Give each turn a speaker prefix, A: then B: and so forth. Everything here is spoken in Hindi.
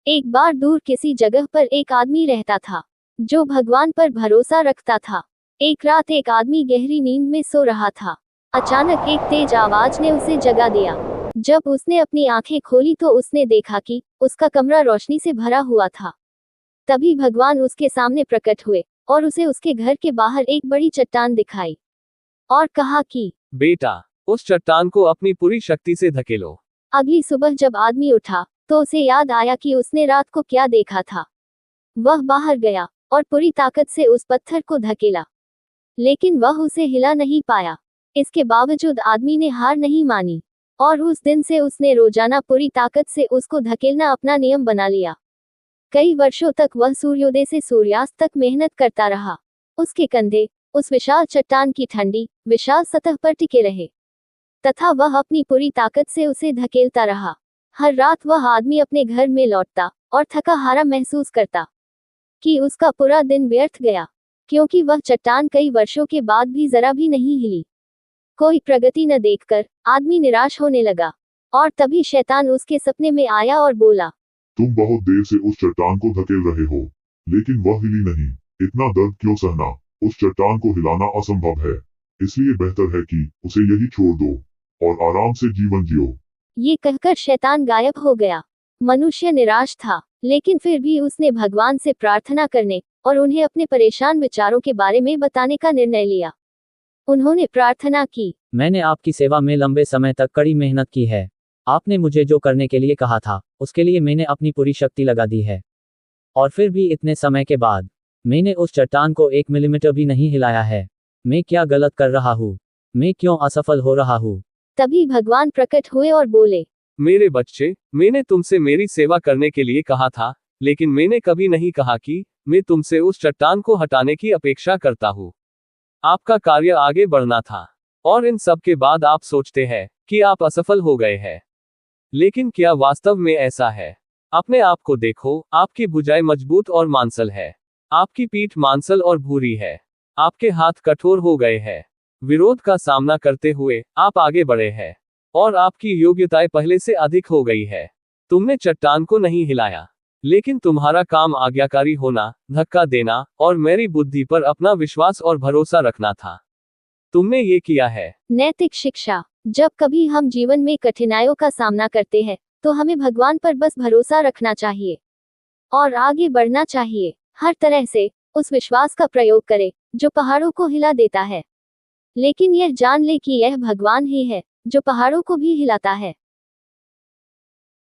A: एक बार दूर किसी जगह पर एक आदमी रहता था जो भगवान पर भरोसा रखता था। एक रात एक आदमी गहरी नींद में सो रहा था। अचानक एक तेज आवाज ने उसे जगा दिया। जब उसने अपनी आंखें खोली तो उसने देखा कि उसका कमरा रोशनी से भरा हुआ था। तभी भगवान उसके सामने प्रकट हुए और उसे उसके घर के बाहर एक बड़ी चट्टान दिखाई और कहा कि
B: बेटा, उस चट्टान को अपनी पूरी शक्ति से धकेलो।
A: अगली सुबह जब आदमी उठा तो उसे याद आया कि उसने रात को क्या देखा था। वह बाहर गया और पूरी ताकत से उस पत्थर को धकेला, लेकिन वह उसे हिला नहीं पाया। इसके बावजूद आदमी ने हार नहीं मानी और उस दिन से उसने रोजाना पूरी ताकत से उसको धकेलना अपना नियम बना लिया। कई वर्षों तक वह सूर्योदय से सूर्यास्त तक मेहनत करता रहा। उसके कंधे उस विशाल चट्टान की ठंडी विशाल सतह पर टिके रहे तथा वह अपनी पूरी ताकत से उसे धकेलता रहा। हर रात वह आदमी अपने घर में लौटता और थका हारा महसूस करता कि उसका पूरा दिन व्यर्थ गया, क्योंकि वह चट्टान कई वर्षों के बाद भी जरा भी नहीं हिली। कोई प्रगति न देखकर आदमी निराश होने लगा और तभी शैतान उसके सपने में आया और बोला,
C: तुम बहुत देर से उस चट्टान को धकेल रहे हो, लेकिन वह हिली नहीं। इतना दर्द क्यों सहना? उस चट्टान को हिलाना असंभव है, इसलिए बेहतर है कि उसे यही छोड़ दो और आराम से जीवन जियो।
A: ये कहकर शैतान गायब हो गया। मनुष्य निराश था, लेकिन फिर भी उसने भगवान से प्रार्थना करने और उन्हें अपने परेशान विचारों के बारे में बताने का निर्णय लिया। उन्होंने प्रार्थना की,
D: मैंने आपकी सेवा में लंबे समय तक कड़ी मेहनत की है। आपने मुझे जो करने के लिए कहा था उसके लिए मैंने अपनी पूरी शक्ति लगा दी है, और फिर भी इतने समय के बाद मैंने उस चट्टान को 1 मिलीमीटर भी नहीं हिलाया है। मैं क्या गलत कर रहा हूँ? मैं क्यों असफल हो रहा हूँ?
A: तभी भगवान प्रकट हुए और बोले,
B: मेरे बच्चे, मैंने तुमसे मेरी सेवा करने के लिए कहा था, लेकिन मैंने कभी नहीं कहा कि मैं तुमसे उस चट्टान को हटाने की अपेक्षा करता हूँ। आपका कार्य आगे बढ़ना था, और इन सब के बाद आप सोचते हैं कि आप असफल हो गए हैं। लेकिन क्या वास्तव में ऐसा है? अपने आप को देखो, आपकी भुजाएं मजबूत और मांसल है। आपकी पीठ मांसल और भूरी है। आपके हाथ कठोर हो गए हैं। विरोध का सामना करते हुए आप आगे बढ़े हैं, और आपकी योग्यताएं पहले से अधिक हो गई है। तुमने चट्टान को नहीं हिलाया, लेकिन तुम्हारा काम आज्ञाकारी होना, धक्का देना और मेरी बुद्धि पर अपना विश्वास और भरोसा रखना था। तुमने ये किया है।
A: नैतिक शिक्षा। जब कभी हम जीवन में कठिनाइयों का सामना करते हैं तो हमें भगवान पर बस भरोसा रखना चाहिए और आगे बढ़ना चाहिए। हर तरह से उस विश्वास का प्रयोग करें जो पहाड़ों को हिला देता है, लेकिन यह जान ले कि यह भगवान ही है जो पहाड़ों को भी हिलाता है।